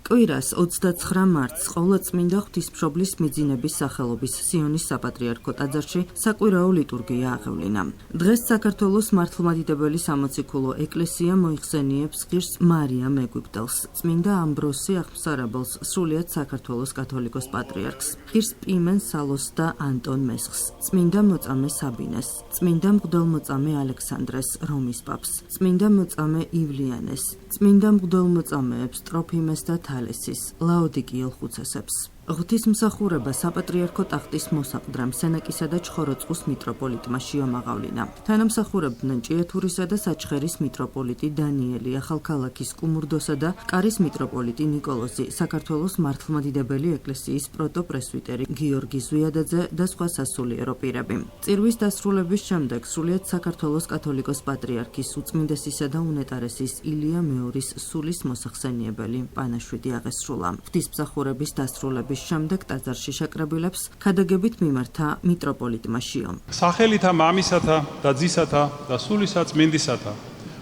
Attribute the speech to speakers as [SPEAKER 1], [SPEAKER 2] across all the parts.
[SPEAKER 1] კვირას 29 მარტს ყოვლადწმინდა ღვთისმშობლის მიძინების სახელობის სიონის საპატრიარქო ტაძარში საკვირაო ლიტურგია აღევლინა. დღეს საქართველოს მართლმადიდებელი სამოციქულო ეკლესია მოიხსენიებს ღირს მარიამ ეგვიპტელს, წმინდა ამბროსი აღმსარებელს, სრულიად საქართველოს კათოლიკოს პატრიარქს, ღირს პიმენ სალოს და ანტონ მესხს, წმინდა მოწამე საბინეს, წმინდა მღვდელმოწამე ალექსანდრეს, რომის პაპს, წმინდა მოწამე ივლიანეს, წმინდა მღვდელმოწამეებს ტროფიმეს და თალესის, ლაოდიკიელ ხუცესებს. ღვთისმსახურება საპატრიარქო ტახტის მოსაყდრამ სენაკისა და ჩხოროწყუს მიტროპოლიტმა შეამაღავლინა. თანამსახურებდნენ ჭიათურისა და საჩხერის მიტროპოლიტი დანიელი, ახალქალაქის კუმურდოსა და კარის მიტროპოლიტი ნიკოლოზი, საქართველოს მართლმადიდებელი ეკლესიის პროტოპრესვიტერი გიორგი ზვიადაძე და სხვა სასულიერო პირები. წირვის დასრულების შემდეგ სრულიად საქართველოს კათოლიკოს პატრიარქის უწმინდესისა და უნეტარესის ილია მეორის სულის მოსახსენიებელი პანაშვიდი აღესრულა. ღვთისმსახურების დასრულების შემდეგ ტაძარში შეკრებილებს ქადაგებით მიმართა მიტროპოლიტმა შიომ.
[SPEAKER 2] სახელითა მამისათა და ძისათა და სულისა წმინდისათა,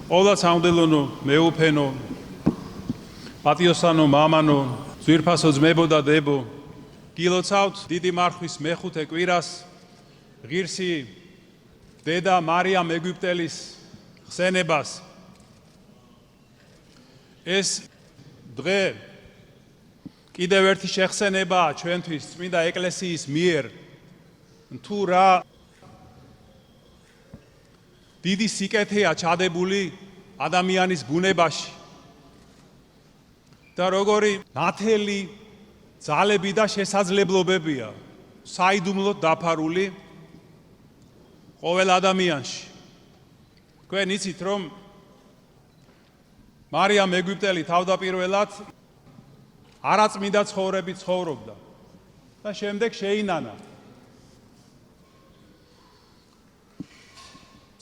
[SPEAKER 2] ყოვლად სამღვდელონო მეუფენო, პატიოსანო მამანო, ძვირფასო ძმებო და დებო, გილოცავთ დიდი მარხვის მეხუთე კვირას ღირსი დედა მარიამ ეგვიპტელის ხსენებას. ეს დღე კიდევ ერთი შეხსენებაა ჩვენთვის წმინდა ეკლესიის მიერ თუ რა დიდი სიკეთეა ჩადებული ადამიანის ბუნებაში და როგორი ნათელი ძალები და შესაძლებლობებია საიდუმლოდ დაფარული ყოველ ადამიანში. თქვენ იცით რომ მარიამ ეგვიპტელი თავდაპირველად არაწმინდა ცხოვრებით ცხოვრობდა და შემდეგ შეინანა.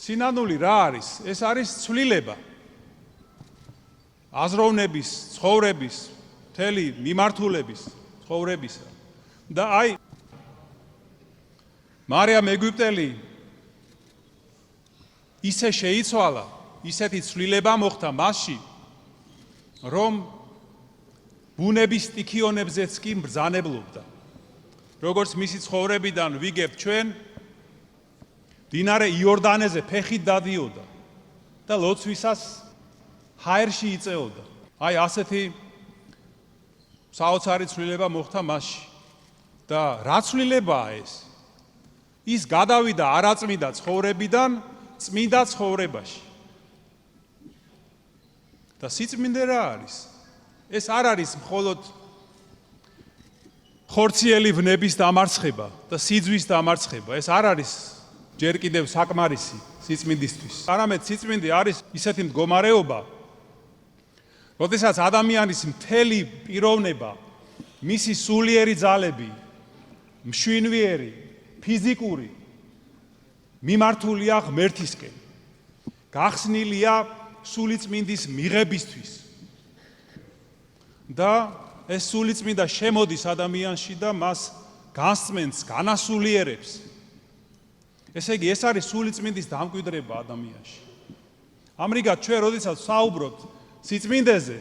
[SPEAKER 2] სინანული რა არის? ეს არის ცვლილება. აზროვნების, ცხოვრების, მთელი მიმართულების, ცხოვრებისა. და აი მარიამ ეგვიპტელი ისე შეიცვალა, ისეთი ცვლილება მოხდა მასში, რომ ბუნების სტიქიონებზეც კი მბრძანებლობდა. როგორც მისი ცხოვრებიდან ვიგებთ ჩვენ, მდინარე იორდანეზე ფეხით დადიოდა და ლოცვისას ჰაერში იწეოდა. აი ასეთი საოცარი ცვლილება მოხდა მასში. და რა ცვლილებაა ეს? ის გადავიდა არაწმინდა ცხოვრებიდან წმინდა ცხოვრებაში. და სიწმინდე რა არის? ეს არ არის მხოლოდ ხორციელი ვნების დამარცხება და სიძვის დამარცხება. ეს არ არის ჯერ კიდევ საკმარისი სიწმინდისთვის. არამედ სიწმინდე არის ისეთი მდგომარეობა, როდესაც ადამიანის მთელი პიროვნება, მისი სულიერი ძალები, მშვინვიერი, ფიზიკური მიმართულია ღმერთისკენ. გახსნილია სულიწმინდის მიღებისთვის. და ეს სულიწმინდა შემოდის ადამიანში და მას განსწმენს, განასულიერებს. ესე იგი, ეს არის სულიწმინდის დამკვიდრება ადამიანში. ამრიგად, ჩვენ როდესაც საუბრობთ სიწმინდეზე,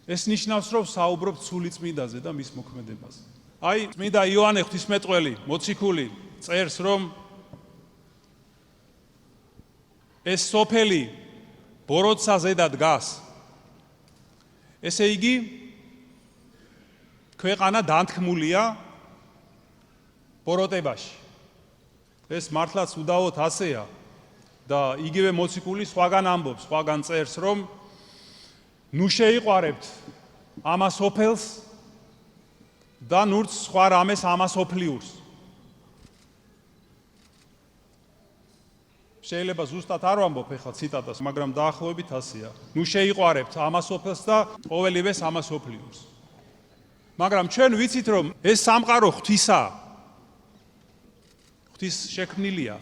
[SPEAKER 2] ეს ნიშნავს, რომ საუბრობთ სულიწმინდაზე და მის მოქმედებაზე. აი, წმინდა იოანე ღვთისმეტყველი, მოციქული, წერს, რომ ეს სოფელი ბოროტსაზე დგას. ესე იგი, ქვეყანა დანთქმულია ბოროტებაში. ეს მართლაც უდავოდ ასეა და იგივე მოციქული სხვაგან ამბობს, სხვაგან წერს, რომ ნუ შეიყვარებთ ამას სოფელს და ნურც სხვა რამეს ამას ოფლიურს. შეიძლება ზუსტად არ ვამბობ ეხლა ციტატას, მაგრამ დაახლოებით ასეა. ნუ შეიყვარებთ ამას სოფელს და ყოველივეს ამას ოფლიურს. მაგრამ ჩვენ ვიცით, რომ ეს სამყარო ღვთისაა. ღვთის შექმნილია.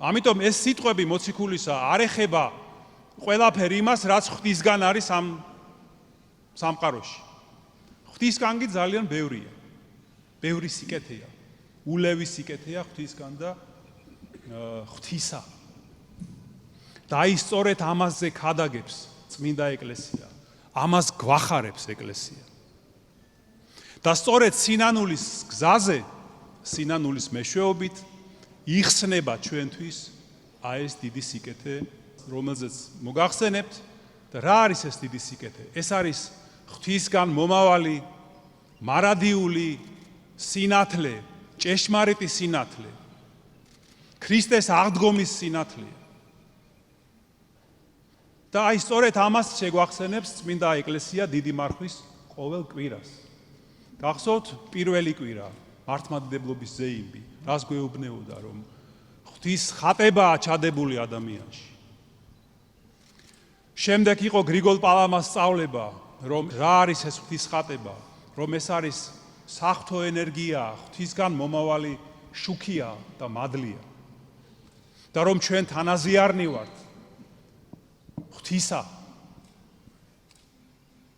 [SPEAKER 2] ამიტომ ეს სიტყვები მოციქულისა არ ეხება ყველაფერ იმას, რაც ღვთისგან არის ამ სამყაროში. ღვთისგან კი ძალიან ბევრია. ბევრი სიკეთეა. ულევი სიკეთეა ღვთისგან და ღვთისა. და ის სწორედ ამაზე ქადაგებს წმინდა ეკლესია. ამას გვახარებს ეკლესია. და სწორედ სინანულის გზაზე, სინანულის მეშვეობით იხსნება ჩვენთვის ეს დიდი სიკეთე, რომელზეც მოგახსენებთ და რა არის ეს დიდი სიკეთე? ეს არის ღვთისგან მომავალი, მარადიული სინათლე, ჭეშმარიტი სინათლე, ქრისტეს აღდგომის სინათლე. და სწორედ ამას შეგვახსენებს წმინდა ეკლესია დიდი მარხვის ყოველ კვირას. გახსოვთ პირველი კვირა, მართლმადიდებლობის ზეიმი, რას გვეუბნებოდა, რომ ღვთის ხატებაა ჩადებული ადამიანში. შემდეგ იყო გრიგოლ პალამას სწავლება, რომ რა არის ეს ღვთის ხატება, რომ ეს არის საღვთო ენერგია, ღვთისგან მომავალი შუქია და მადლია. და რომ ჩვენ თანაზიარნი ვართ ღვთისა.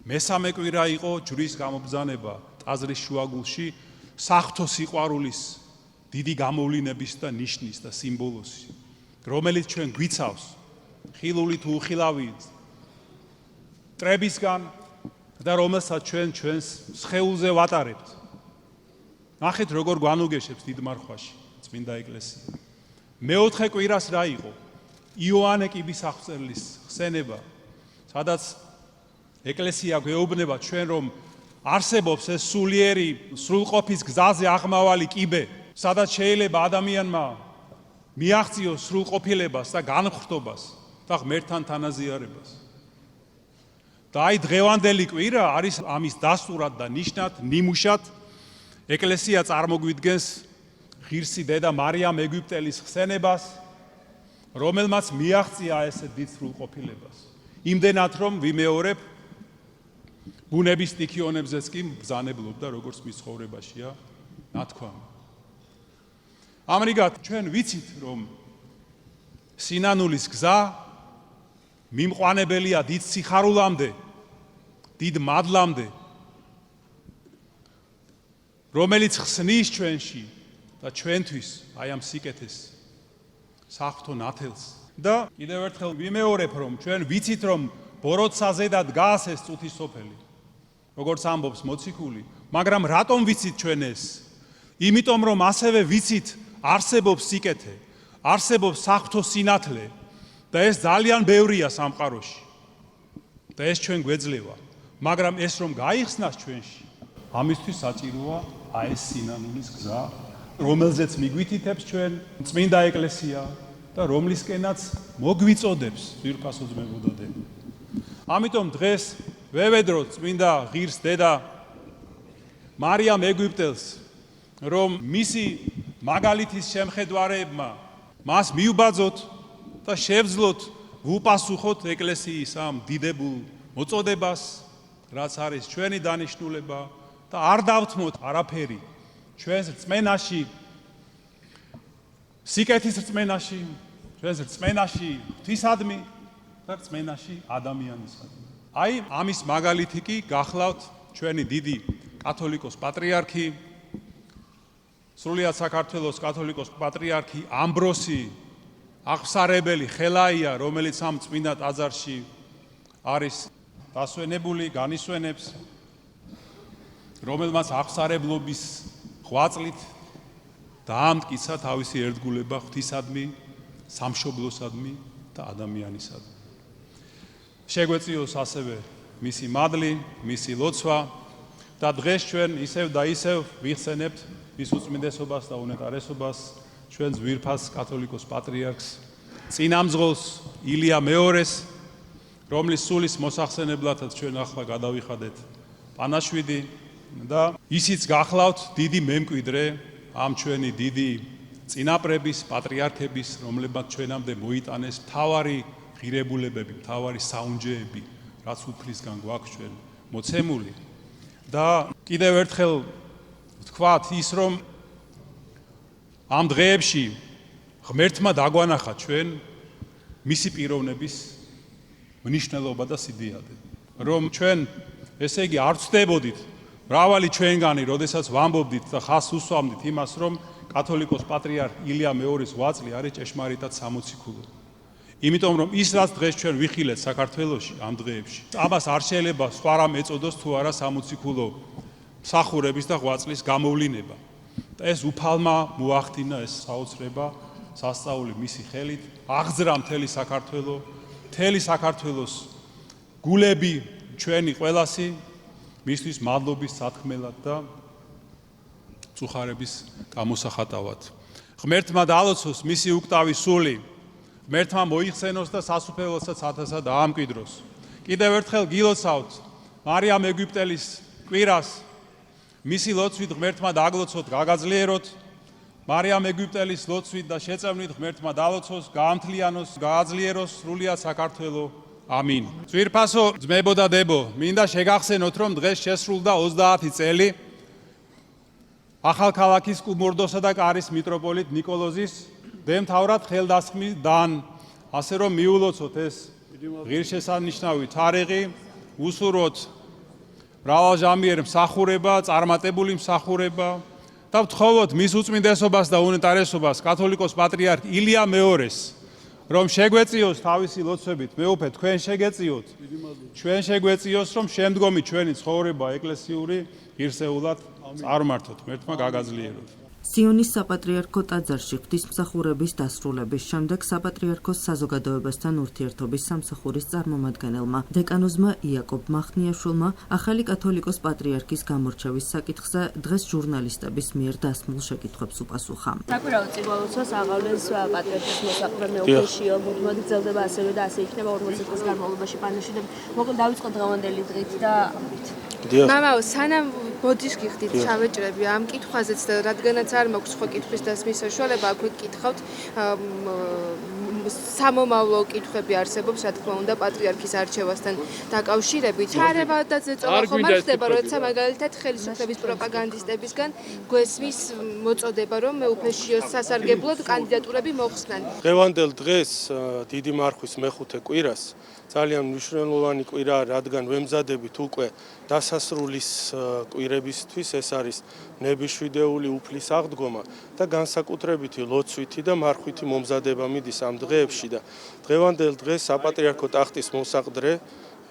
[SPEAKER 2] მესამე კვირა იყო ჯვრის გამობრძანება ტაძრის შუაგულში, საღვთო სიყვარულის დიდი გამოვლინების და ნიშნის და სიმბოლოსი, რომელიც ჩვენ გვიცავს ხილული თუ უხილავი მტრებისგან და რომელსაც ჩვენ ჩვენს სხეულზე ვატარებთ. ნახეთ როგორ გვანუგეშებს დიდ მარხვაში წმინდა ეკლესია. მეოთხე კვირას რა იყო? იოანე კიბისახვრელის ხსენება, სადაც ეკლესია გვეუბნება ჩვენ, რომ არსებობს ეს სულიერი სრულყოფის გზაზე აღმავალი კიბე, სადაც შეიძლება ადამიანმა მიაღწიოს სრულყოფილებას და განხრტობას და ღმერთთან თანაზიარებას. და დღევანდელი კვირა არის ამის დასტურად და ნიშნად, ნიმუშად ეკლესია წარმოგვიდგენს ღირსი დედა მარიამ ეგვიპტელის ხსენებას, რომელმაც მიაღწია ესე დიდ სრულყოფილებას. იმდენად რომ ვიმეორებ ბუნების სტიქიონებზეც კი ბრძანებლობდა, როგორც მის ცხოვრებაშია ნათქვამი. ამრიგად ჩვენ ვიცით, რომ სინანულის გზა მიმყვანებელია დიდ სიხარულამდე, დიდ მადლამდე, რომელიც ხსნის ჩვენში და ჩვენთვის აი ამ სიკეთეს საღვთო ნათელს. და კიდევ ერთხელ ვიმეორებ, რომ ჩვენ ვიცით, რომ ბოროტსაზე და დგას ეს წუთის სოფელი, როგორც ამბობს მოციქული, მაგრამ რატომ ვიცით ჩვენ ეს? იმიტომ რომ ასევე ვიცით, არსებობს სიკეთე, არსებობს საღვთო სინათლე და ეს ძალიან ბევრია სამყაროში. და ეს ჩვენ გვეძლევა, მაგრამ ეს რომ გაიხსნას ჩვენში, ამისთვის საჭიროა ეს სინანულის გზა, რომელზეც მიგვითითებს ჩვენ წმინდა ეკლესია და რომლისკენაც მოგვიწოდებს ძვირფასო ძმებოდადები. ამიტომ დღეს ვევედროთ წმინდა ღირს დედა მარიამ ეგვიპტელს, რომ მისი მაგალითის შემხედვარებმა მას მიუბაძოთ და შევძლოთ ვუპასუხოთ ეკლესიის ამ დიდებულ მოწოდებას, რაც არის ჩვენი დანიშნულება და არ დავთმოთ არაფერი ჩვენს რწმენაში, სიკეთის რწმენაში, ჩვენს რწმენაში ღვთისადმი და რწმენაში ადამიანისადმი. აი ამის მაგალითი კი გახლავთ ჩვენი დიდი კათოლიკოს პატრიარქი, სრულიად საქართველოს კათოლიკოს პატრიარქი ამბროსი აღსარებელი ხელაია, რომელიც ამ წმინდა ტაძარში არის დასვენებული, განისვენებს, რომელმაც აღსარებლობის ღვაწლით დაამტკიცა თავისი ერთგულება ღვთისადმი, სამშობლოსადმი და ადამიანისადმი. შეგვეწიოს ასევე მისი მადლი, მისი ლოცვა და დღეს ჩვენ ისევ და ისევ ვიხსენებთ მის უწმინდესობას და უნეტარესობას, ჩვენ ძვირფას კათოლიკოს პატრიარქს, წინამძღოლს ილია მეორეს, რომლის სულის მოსახსენებლადაც ჩვენ ახლა გადავიხადეთ პანაშვიდი და ისიც გახლავთ დიდი მემკვიდრე ამ ჩვენი დიდი წინაპრების, პატრიარქების, რომლებმაც ჩვენამდე მოიტანეს მთავარი ღირებულებები, მთავარი საუნჯეები, რაც უფლისგან გვაქვს ჩვენ მოცემული. და კიდევ ერთხელ ვთქვათ ის, რომ ამ დღეებში ღმერთმა დაგვანახა ჩვენ მისი პიროვნების მნიშვნელობა და სიდიადე, რომ ჩვენ ესე იგი არ ვწდებოდით მრავალი ჩვენგანი, როდესაც ვამბობდით და ხას უსვამდით იმას, რომ კათოლიკოს პატრიარქ ილია მეორის ღვაწლი არის ჭეშმარიტად სამოციქულო. იმიტომ რომ ის რაც დღეს ჩვენ ვიხილეთ საქართველოში ამ დღეებში, ამას არ შეიძლება სხვა რამ ეწოდოს თუ არა სამოციქულო მსახურების და ღვაწლის გამოვლინება. და ეს უფალმა მოახდინა ეს საოცრება სასწაული მისი ხელით, აღძრა მთელი საქართველო, მთელი საქართველოს გულები ჩვენი ყველასი მისთვის მადლობის სათქმელად და წუხარების გამოსახატავად. ღმერთმა დაალოცოს მისი უკვდავი სული, ღმერთმა მოიხსენოს და სასუფეველსაც ათასად დაამკვიდროს. კიდევ ერთხელ გილოცავთ მარიამ ეგვიპტელის კვირას, მისი ლოცვით ღმერთმა დაგლოცოთ, გაგაძლიეროთ. მარიამ ეგვიპტელის ლოცვით და შეწევნით ღმერთმა დაალოცოს, გაამთლიანოს, გააძლიეროს სრულიად საქართველო. ამინ. ძვირფასო ძმებო და დებო, მინდა შეგახსენოთ, რომ დღეს შესრულდა 30 წელი ახალქალაქის კუმურდოსა და კარის მიტროპოლიტ ნიკოლოზის დემთავრად ხელდასხმიდან, ასე რომ მიულოცოთ ეს ღირსშესანიშნავი თარიღი, უსურვოთ მრავალჟამიერ მსახურება, წარმატებული მსახურება და ვთხოვოთ მის უწმინდესობას და უნეტარესობას კათოლიკოს პატრიარქ ილია მეორეს, რომ შეგვეწიოს თავისი ლოცვებით, მეუფე თქვენ შეგეწიოთ, ჩვენ შეგვეწიოს, რომ შემდგომი ჩვენი ცხოვრება ეკლესიური ღირსეულად წარმართოთ, ღმერთმა გაგაძლიეროთ.
[SPEAKER 1] სიონის საპატრიარქო ტაძარში ღვთისმსახურების დასრულების შემდეგ საპატრიარქოს საზოგადოებასთან ურთიერთობის სამსახურის წარმომადგენელმა დეკანოზმა იაკობ მახნიაშვილმა ახალი კათოლიკოს პატრიარქის გამორჩევის საკითხზე დღეს ჟურნალისტების მიერ დასმულ შეკითხვებს უპასუხა.
[SPEAKER 3] საკვირაო წიგოლოცოს აღავლეს პატრიარქის მოსაყრე მეუფეშიო მოდი გრძელდება ასევე და ასე იქნება 40 წლის განმავლობაში პანეში და მოკლედ დავიწყოთ დღევანდელი დღით და
[SPEAKER 4] მამაო, სანამ ბოდიშ გიხდით ჩავეჭრები ამ კითხვაზეც და რადგანაც არ მაქვს სხვა კითხვის დასმის საშუალება, აქვე გკითხავთ სამომავლო კითხვები არსებობს, რა თქმა უნდა, პატრიარქის არჩევასთან დაკავშირებით. ჩარევა და ზეწოლა ხომ არ ხდება, როცა მაგალითად ხელისუფლების პროპაგანდისტებისგან გვესმის მოწოდება, რომ მეუფეშიოს სასარგებლოდ კანდიდატურები მოხსნან.
[SPEAKER 5] დღევანდელ დღეს დიდი მარხვის მეხუთე კვირას ძალიან მნიშვნელოვანი კვირა, რადგან ვემზადებით უკვე დასასრულის კვირებისთვის, ეს არის ნებისშვიდეული უფლის აღდგომა და განსაკუთრებითი ლოცვითი და მარხვითი მომზადება მიდის ამ დღეებში და დღევანდელ დღეს საპატრიარქო ტახტის მოსაყდრე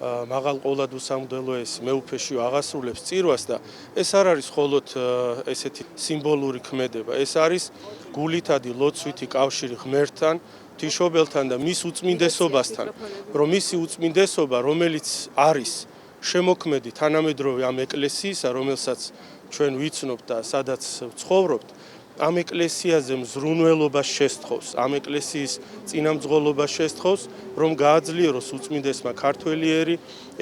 [SPEAKER 5] მაღალყოვლადუსამღვდელოესი მეუფეშიო აღასრულებს წირვას და ეს არ არის მხოლოდ ესეთი სიმბოლური ქმედება, ეს არის გულითადი ლოცვითი კავშირი ღმერთთან, ღვთისმშობელთან და მის უწმინდესობასთან, რომ მისი უწმინდესობა, რომელიც არის შემოქმედი თანამედროვე ამ ეკლესიისა, რომელსაც ჩვენ ვიცნობთ და სადაც ცხოვრობთ, ამ ეკლესიაზე მზრუნველობას შესთხოვს, ამ ეკლესიის წინამძღოლობას შესთხოვს, რომ გააძლიეროს უწმინდესმა ქართველიერი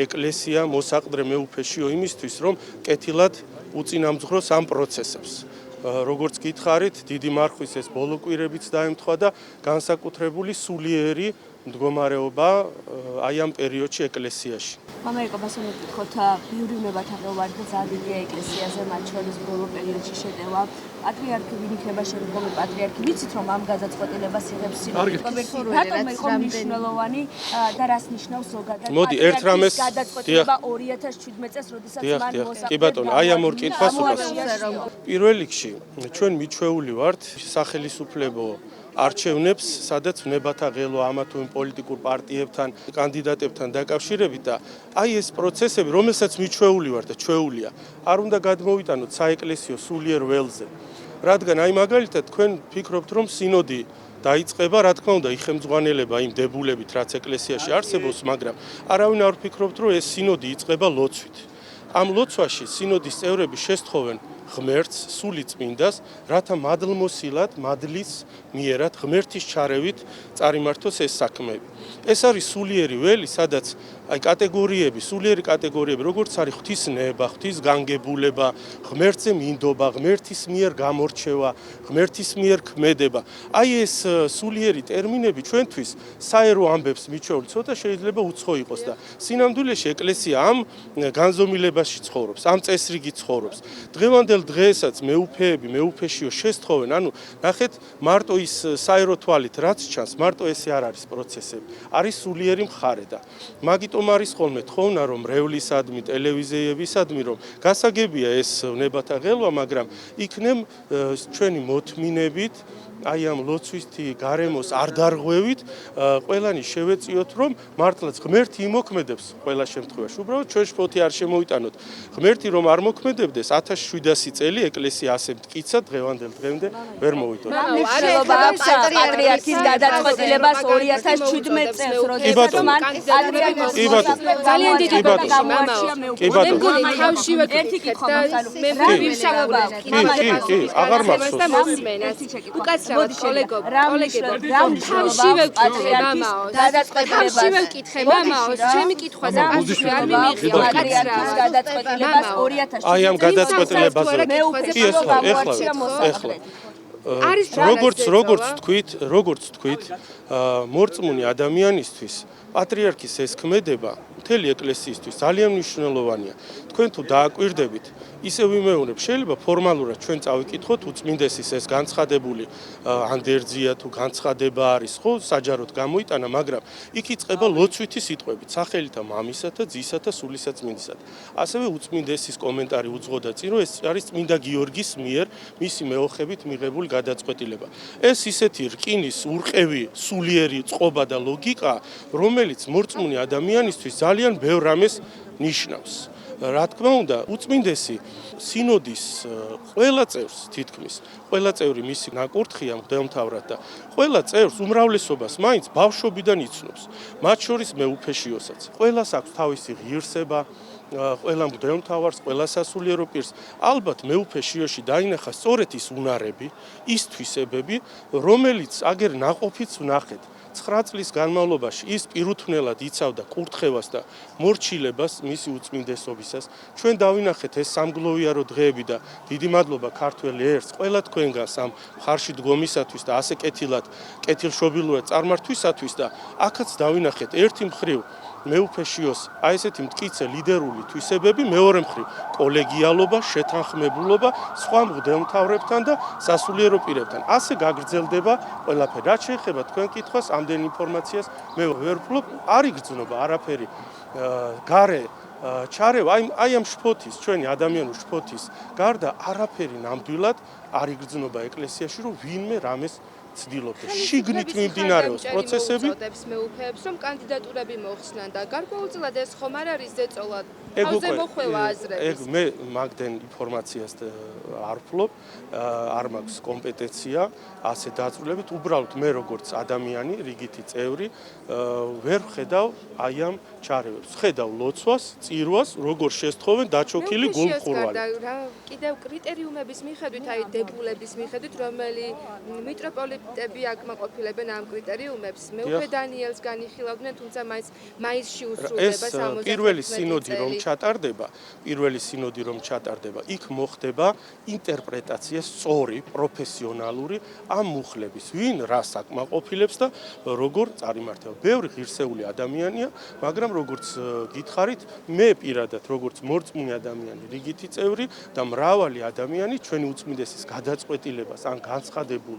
[SPEAKER 5] ეკლესია მოსაყდრე მეუფეშიო იმისთვის, რომ კეთილად უწინამძღვროს ამ პროცესებს. როგორც გითხარით, დიდი მარხვის ეს ბოლო კვირებიც დაემთხვა და განსაკუთრებული სულიერი მდგომარეობა აი ამ პერიოდში ეკლესიაში.
[SPEAKER 3] მამაიკო, მასწავლეთ გთხოვთ, ბევრი უნებათა ყელვარი და ძალიან ეკლესიაზე, მათ შორის ბოლო პერიოდში შეტევა. პატრიარქი ვინ იქნება შემდგომი პატრიარქი? ვიცით, რომ ამ გადაწყვეტილებას იღებს სინოდი. რატომ იყო მნიშვნელოვანი და რას ნიშნავს ზოგადად?
[SPEAKER 5] მოდი, ერთ რამეს
[SPEAKER 3] გადაწყვეტილება 2017 წელს, როდესაც მან მოსაყრე.
[SPEAKER 5] კი ბატონო, აი ამ ორ კითხვას პირველ რიგში ჩვენ მიჩვეული ვართ სახელისუფლებო არჩევნებს, სადაც ვნებათა ღელვა ამა თუ იმ პოლიტიკურ პარტიებთან, კანდიდატებთან დაკავშირებით და აი ეს პროცესები, რომელსაც მიჩვეული ვართ და ჩვეულია, არ უნდა გადმოვიტანოთ საეკლესიო სულიერ ველზე. რადგან აი მაგალითად თქვენ ფიქრობთ, რომ სინოდი დაიწყება, რა თქმა უნდა, იხემძღვანელება იმ დებულებით, რაც ეკლესიაში არსებობს, მაგრამ არავინ არ ფიქრობთ, რომ ეს სინოდი იწყება ლოცვით. ამ ლოცვაში სინოდის წევრები შესთხოვენ ღმერთს, სული წმინდას, რათა მადლმოსილად, მადლის მიერად, ღმერთის ჩარევით წარიმართოს ეს საქმეები. ეს არის სულიერი ველი, სადაც აი კატეგორიები, სულიერი კატეგორიები, როგორც არის ღვთისნება, ღვთისგანგებულება, ღმერთზე მინდობა, ღმერთის მიერ გამორჩევა, ღმერთის მიერ ქმედება. აი ეს სულიერი ტერმინები ჩვენთვის საერო ამბებს მიჩვეული, ცოტა შეიძლება უცხო იყოს და სინამდვილეში ეკლესია ამ განზომილებაში ცხოვრობს, ამ წესრიგით ცხოვრობს. დღევანდელ დღესაც მეუფეები, მეუფეშიო შესთხოვენ, ანუ ნახეთ, მარტო ის საერო თვალით რაც ჩანს, მარტო ესე არ არის პროცესები. არის სულიერი მხარე და მაგიტომ არის ხოლმე თხოვნა, რომ რევლისადმი, ტელევიზიებისადმი, რომ გასაგებია ეს ვნებათა ღელვა, მაგრამ იქნებ ჩვენი მოთმინებით აი ამ ლოცვისთი გარემოს არ დარღვევით, ყველანი შევეწიოთ, რომ მართლაც ღმერთი იმოქმედებს ყველა შემთხვევაში. უბრალოდ ჩვენ შფოთი არ შემოვიტანოთ. ღმერთი რომ არ მოქმედებდეს 1700 წელი ეკლესია ასე მტკიცად დღევანდელ დღემდე ვერ მოვიტოვოთ.
[SPEAKER 3] მნიშვნელობა აქვს პატრიარქის გადაწყვეტილებას 2017 წელს, როდესაც მან
[SPEAKER 4] ძალიან დიდი ბატონო, მე მგონი თავში ვეკითხეთ და მე ვიმსაუბრეთ
[SPEAKER 5] აღარ მახსოვს.
[SPEAKER 4] უკაცრავად კოლეგებო, თავში ვეკითხე მამაოს, თავში ვეკითხე მამაოს, ჩემი კითხვაზე პასუხი არ მიმიღია პატრიარქის
[SPEAKER 3] გადაწყვეტილებას 2017
[SPEAKER 5] აი ამ გადაწყვეტილებაზე ეხლა როგორც თქვით, მორწმუნე ადამიანისთვის პატრიარქის ეს ქმედება მთელი ეკლესიისთვის ძალიან მნიშვნელოვანია. თქვენ თუ დააკვირდებით, ისე ვიმეორებ, შეიძლება ფორმალურად ჩვენ წავიკითხოთ უწმინდესის ეს განცხადებული ანდერძია თუ განცხადება არის, ხო, საჯაროდ გამოიტანა, მაგრამ იქ იწყება ლოცვითი სიტყვებით, სახელითა მამისათა, ძისათა, სულისაწმინდისათა. ასევე უწმინდესის კომენტარი უძღოდა წინ, რომ ეს არის წმინდა გიორგის მიერ მისი მეოხებით მიღებული გადაწყვეტილება. ეს ისეთი რკინის ურყევი, სულიერი წყობა და ლოგიკა, რომელიც მორწმუნე ადამიანისთვის ძალიან ბევრ რამეს ნიშნავს. რა თქმა უნდა, უწმინდესი სინოდის ყველა წევრს თითქმის, ყველა წევრი მისი ნაკურთხია მღვდელმთავრად და ყველა წევრს უმრავლესობას მაინც ბავშვობიდან იცნობს, მათ შორის მეუფეშიოსაც. ყველას აქვს თავისი ღირსება, ყველა მღვდელმთავარს, ყველა სასულიერო პირს. ალბათ მეუფეშიოში დაინახა სწორედ ის უნარები, ის თვისებები, რომელიც აგერ ნაყოფიც ვნახეთ. 9 წლის განმავლობაში ის პირუთვნელად იცავდა კურთხევას და მორჩილებას მისი უწმინდესობისას. ჩვენ დავინახეთ ეს სამგლოვიარო დღეები და დიდი მადლობა ქართველ ერს ყველა თქვენგანს ამ ხარში დგომისათვის და ასე კეთილშობილურად წარმართვისათვის და აქაც დავინახეთ ერთი მხრივ მეუფეშიოს აი ესეთი მტკიცე ლიდერული თვისებები, მეორე მხრივ კოლეგიალობა, შეთანხმებულობა სხვა მღვდელმთავრებთან და სასულიერო პირებთან. ასე გაგრძელდება ყველაფერი. რაც შეეხება თქვენ კითხვას, ამდენ ინფორმაციას მე ვერ ვფლობ, არ იგრძნობა არაფერი გარე ჩარევა, აი ამ შფოთის, ჩვენი ადამიანური შფოთის გარდა არაფერი ნამდვილად არ იგრძნობა ეკლესიაში, რომ ვინმე რამეს ცდილობდა. შიგნით მიმდინარეობს პროცესები.
[SPEAKER 4] მეუფეებს რომ კანდიდატურები მოხსნან და გარკვეულწილად ეს ხომ არ არის ზეწოლა. თავზე მოხვევა აზრების.
[SPEAKER 5] მე მაგდენ ინფორმაციას არ ვფლობ, არ მაქვს კომპეტენცია ასე დაწვრილებით. უბრალოდ მე როგორც ადამიანი, რიგითი წევრი, ვერ ვხედავ აი ამ ჩარევებს. ვხედავ ლოცვას, წირვას, როგორ შესთხოვენ დაჩოქილი გულმყურვალი.
[SPEAKER 4] კიდევ კრიტერიუმების მიხედვით, აი დებულების მიხედვით, რომელი მიტროპოლიტები აკმაყოფილებენ ამ კრიტერიუმებს, მეუფე დანიელს განიხილავდნენ, თუმცა მაისში უსრულდება 70.
[SPEAKER 5] პირველი სინოდი რომ ჩატარდება, იქ მოხდება ინტერპრეტაცია სწორი, პროფესიონალური ამ მუხლების, ვინ რას აკმაყოფილებს და როგორ წარიმართება. ბევრი ღირსეული ადამიანია, მაგრამ როგორც გითხარით, მე პირადად როგორც მორწმუნე ადამიანი, რიგითი წევრი და მრავალი ადამიანი ჩვენი უწმინდესის გადაწყვეტილებას ან განცხადებულ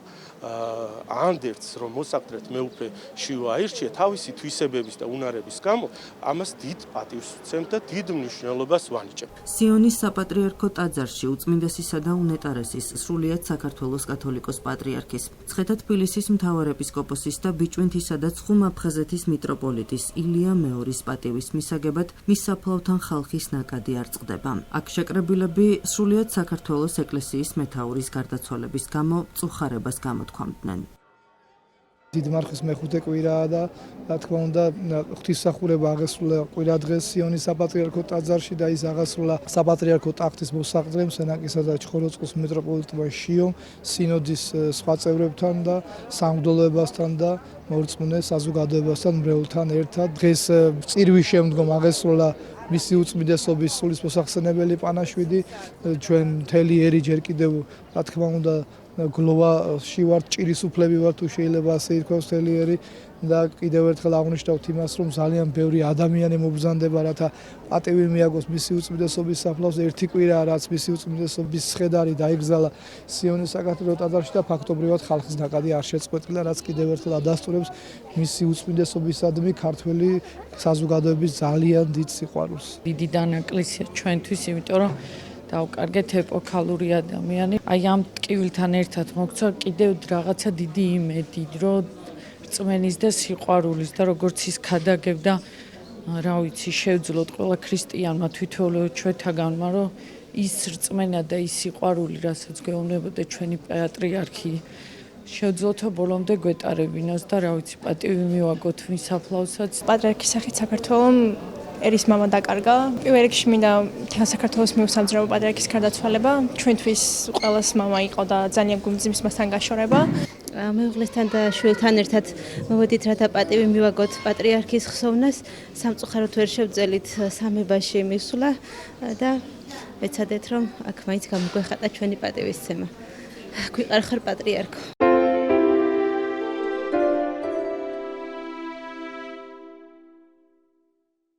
[SPEAKER 5] ანდერძს რომ მოსაგდრეთ მეუფე შიო აირჩია თავისი თვისებების და უნარების გამო, ამას დიდ პატივს ვცემ და დიდ მნიშვნელობას ვანიჭებ.
[SPEAKER 1] სიონის საპატრიარქო ტაძარში უწმინდესისა და უნეტარესის სრულიად საქართველოს კათოლიკოს პატრიარქის, მცხეთა თბილისის მთავარეპისკოპოსის და ბიჭვინთისა და ცხუმ-აფხაზეთის მიტროპოლიტის ილია მეორის პატივის მისაგებად მის საფლავთან ხალხის ნაკადი არ წყდება. აქ შეკრებილები სრულიად საქართველოს ეკლესიის მეთაურის გარდაცვალების გამო წუხარებას გამოთქვამდნენ.
[SPEAKER 6] დიდმარხის მეხუთე კვირაა და რა თქმა უნდა ღვთისმსახურება აღესრულა კვირა დღეს სიონის საპატრიარქო ტაძარში და ის აღესრულა საპატრიარქო ტახტის მოსაყდრემ სენაკისა და ჩხოროწყუს მიტროპოლიტმა შიომ სინოდის სხვა წევრებთან და სამღვდელოებასთან და მორწმუნე საზოგადოებასთან მრევლთან ერთად დღეს წირვის შემდგომ აღესრულა მისი უწმინდესობის სულის მოსახსენებელი პანაშვიდი ჩვენ მთელი ერი ჯერ კიდევ რა თქმა უნდა გლოვაში ვართ, ჭირის უფლები ვართ, თუ შეიძლება ასე ითქვას მთელი ერი და კიდევ ერთხელ აღნიშნავთ იმას, რომ ძალიან ბევრი ადამიანი მობრძანდება, რათა პატივი მიაგოს მისი უწმინდესობის საფლავს. ერთი კვირა რაც მისი უწმინდესობის ცხედარი დაიგზალა სიონის საკათედრო ტაძარში და ფაქტობრივად ხალხის ნაკადი არ შეწყვეტილა, რაც კიდევ ერთხელ ადასტურებს მისი უწმინდესობისადმი ქართველი საზოგადოების ძალიან დიდ სიყვარულს.
[SPEAKER 7] დიდი დანაკლისია ჩვენთვის, იმიტომ რომ დავკარგეთ ეპოქალური ადამიანი. აი ამ ტკივილთან ერთად მოგცა კიდევ რაღაცა დიდი იმედი, რომ რწმენის და სიყვარულის და როგორც ის ქადაგებდა, რა ვიცი, შევძლოთ ყველა ქრისტიანმა თვითონ ჩვენთაგანმა, რომ ის რწმენა და ის სიყვარული, რასაც გვეუბნებოდა ჩვენი პატრიარქი, შევძლოთო ბოლომდე გვეტარებინოს და რა ვიცი, პატივი მივაგოთ მის საფლავსაც.
[SPEAKER 8] პატრიარქის სახით საქართველოს ერის მამა დაკარგა. პირველ რიგში მინდა მთელ საქართველოს მიუსამძრებო პატრიარქის გარდაცვალება. ჩვენთვის ყველას მამა იყო და ძალიან გვიმძიმს მასთან გაშორება.
[SPEAKER 9] მეუღლესთან და შვილთან ერთად მოვედით, რათა პატივი მივაგოთ პატრიარქის ხსოვნას. სამწუხაროდ ვერ შევძელით სამებაში მისვლა და ეცადეთ, რომ აქ მაინც გამოგვეხატა ჩვენი პატივისცემა. გვიყარხარ პატრიარქო.